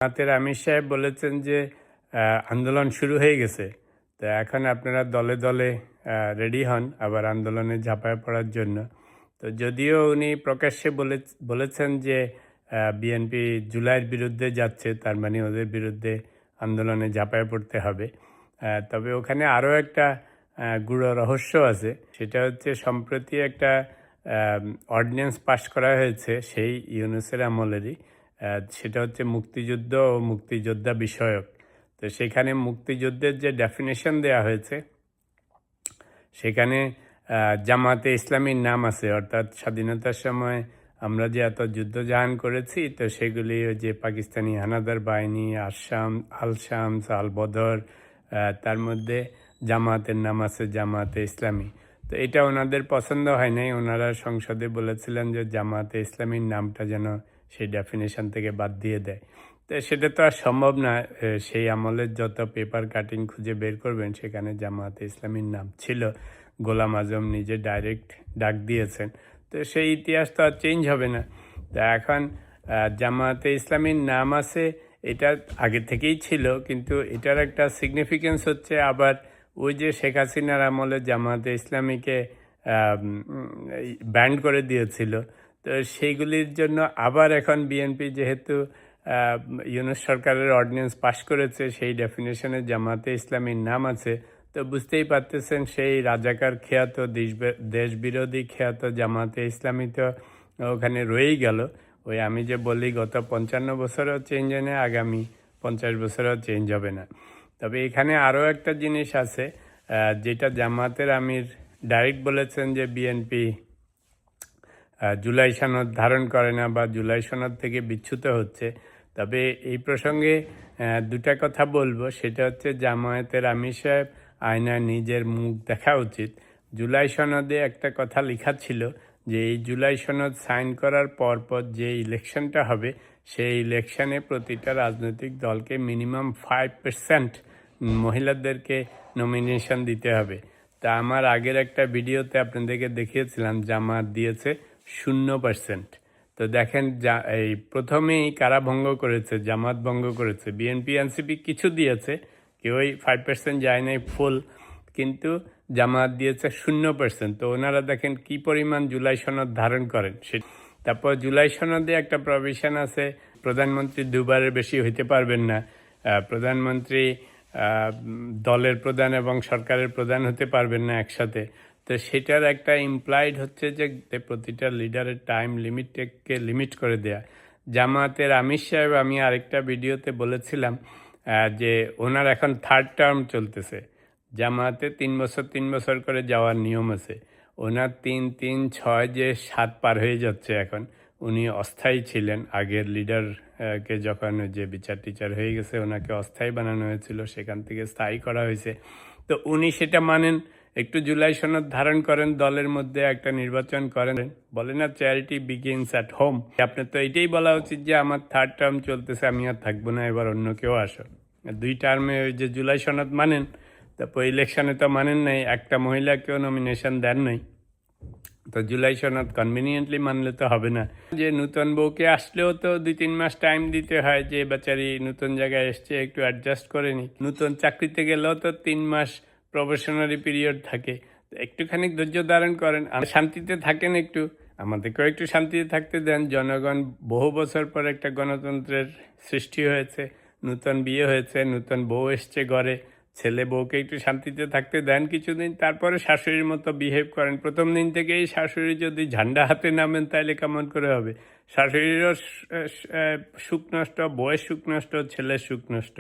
জামায়াতের আমির সাহেব বলেছেন যে আন্দোলন শুরু হয়ে গেছে। তো এখন আপনারা দলে দলে রেডি হন আবার আন্দোলনে ঝাঁপায় পড়ার জন্য। তো যদিও উনি প্রকাশ্যে বলেছেন যে বিএনপি জুলাইয়ের বিরুদ্ধে যাচ্ছে, তার মানে ওদের বিরুদ্ধে আন্দোলনে ঝাঁপায় পড়তে হবে। তবে ওখানে আরও একটা গূঢ় রহস্য আছে। সেটা হচ্ছে সম্প্রতি একটা অর্ডিন্যান্স পাশ করা হয়েছে সেই ইউনূসের আমলেরই। সেটা হচ্ছে মুক্তিযুদ্ধ ও মুক্তিযোদ্ধা বিষয়ক। তো সেখানে মুক্তিযুদ্ধের যে ডেফিনেশন দেয়া হয়েছে সেখানে জামাতে ইসলামীর নাম আছে, অর্থাৎ স্বাধীনতার সময় আমরা যে এত যুদ্ধজাহান করেছি তো সেগুলি ওই যে পাকিস্তানি হানাদার বাহিনী, আল শামস, আল বদর, তার মধ্যে জামাতের নাম আছে জামাতে ইসলামী। তো এটা ওনাদের পছন্দ হয় নাই। ওনারা সংসদে বলেছিলেন যে জামাতে ইসলামীর নামটা যেন সেই ডেফিনেশন থেকে বাদ দিয়ে দেয়। তো সেটা তো আর সম্ভব না। সেই আমলের যত পেপার কাটিং খুঁজে বের করবেন সেখানে জামাতে ইসলামীর নাম ছিল। গোলাম আজম নিজে ডাইরেক্ট ডাক দিয়েছেন। তো সেই ইতিহাস তো আর চেঞ্জ হবে না। তা এখন জামাতে ইসলামীর নাম আছে, এটা আগে থেকেই ছিল, কিন্তু এটার একটা সিগনিফিকেন্স হচ্ছে আবার ওই যে শেখ হাসিনার আমলে জামাতে ইসলামীকে ব্যান্ড করে দিয়েছিল। তো সেইগুলির জন্য আবার এখন বিএনপি যেহেতু ইউনূস সরকারের অর্ডিন্যান্স পাশ করেছে, সেই ডেফিনেশনে জামাতে ইসলামীর নাম আছে। তো বুঝতেই পারতেছেন সেই রাজাকার খ্যাত দেশবিরোধী খ্যাত জামাতে ইসলামী তো ওখানে রয়েই গেল। ওই আমি যে বলি গত 55 বছরেও চেঞ্জ হয় না, আগামী 50 বছরেও চেঞ্জ হবে না। তবে এখানে আরও একটা জিনিস আছে যেটা জামাতের আমির ডাইরেক্ট বলেছেন যে বিএনপি জুলাই সনদ ধারণ করে না বা জুলাই সনদ থেকে বিচ্যুত হচ্ছে। তবে এই প্রসঙ্গে দুটা কথা বলবো। সেটা হচ্ছে জামায়াতের আমির সাহেব আয়নায় নিজের মুখ দেখা উচিত। জুলাই সনদে একটা কথা লেখা ছিল যে এই জুলাই সনদ সাইন করার পরপর যে ইলেকশনটা হবে সেই ইলেকশনে প্রতিটা রাজনৈতিক দলকে মিনিমাম 5% মহিলাদেরকে নমিনেশন দিতে হবে। তা আমার আগের একটা ভিডিওতে আপনাদেরকে দেখিয়েছিলাম জামাত দিয়েছে 0%। তো দেখেন এই প্রথমেই কারা ভঙ্গ করেছে? জামাত ভঙ্গ করেছে। বিএনপি এনসিপি কিছু দিয়েছে, কেউই 5% যায় নাই ফুল, কিন্তু জামাত দিয়েছে 0%। তো ওনারা দেখেন কি পরিমাণ জুলাই সনদ ধারণ করেন। তারপর জুলাই সনদে একটা প্রভিশন আছে, প্রধানমন্ত্রী দুবারের বেশি হইতে পারবেন না, প্রধানমন্ত্রী দলের প্রধান এবং সরকারের প্রধান হতে পারবেন না একসাথে। তো সেটার একটা ইমপ্লাইড হচ্ছে যে প্রতিটা লিডারের টাইম লিমিটকে লিমিট করে দেয়া। জামায়াতের আমির সাহেব, আমি আরেকটা ভিডিওতে বলেছিলাম যে ওনার এখন 3rd টার্ম চলতেছে। জামায়াতে 3 বছর 3 বছর করে যাওয়ার নিয়ম আছে। ওনার 3, 3, 6 যে 7 পার হয়ে যাচ্ছে এখন। উনি অস্থায়ী ছিলেন আগের লিডারকে, যখন যে বিচার টিচার হয়ে গেছে ওনাকে অস্থায়ী বানানো হয়েছিল, সেখান থেকে স্থায়ী করা হয়েছে। তো উনি সেটা মানেন, একটু জুলাই সনদ ধারণ করেন, দলের মধ্যে একটা নির্বাচন করেন। বলে না চ্যারিটি বিগিনস অ্যাট হোম। আপনার তো এটাই বলা উচিত যে আমার 3rd টার্ম চলতেছে, আমি আর থাকবো না, এবার অন্য কেউ আসো। 2 টার্মে ওই যে জুলাই সনদ মানেন, তারপর ইলেকশনে তো মানেন নাই, একটা মহিলাকেও নমিনেশন দেন নাই। তো জুলাই সনদ কনভিনিয়েন্টলি মানলে তো হবে না। যে নতুন বউকে আসলেও তো 2-3 মাস টাইম দিতে হয়, যে বেচারি নতুন জায়গায় এসছে একটু অ্যাডজাস্ট করে নি। নতুন চাকরিতে গেলেও তো 3 মাস প্রবেশনারি পিরিয়ড থাকে। তো একটুখানি ধৈর্য ধারণ করেন, শান্তিতে থাকেন একটু, আমাদেরকেও একটু শান্তিতে থাকতে দেন। জনগণ বহু বছর পর একটা গণতন্ত্রের সৃষ্টি হয়েছে, নতুন বিয়ে হয়েছে, নতুন বউ এসছে ঘরে, ছেলে বউকে একটু শান্তিতে থাকতে দেন কিছুদিন, তারপরে শাশুড়ির মতো বিহেভ করেন। প্রথম দিন থেকেই শাশুড়ি যদি ঝান্ডা হাতে নামেন তাহলে কেমন করে হবে? শাশুড়িরও সুখ নষ্ট, বউয়ের সুখ নষ্ট, ছেলের সুখ নষ্ট।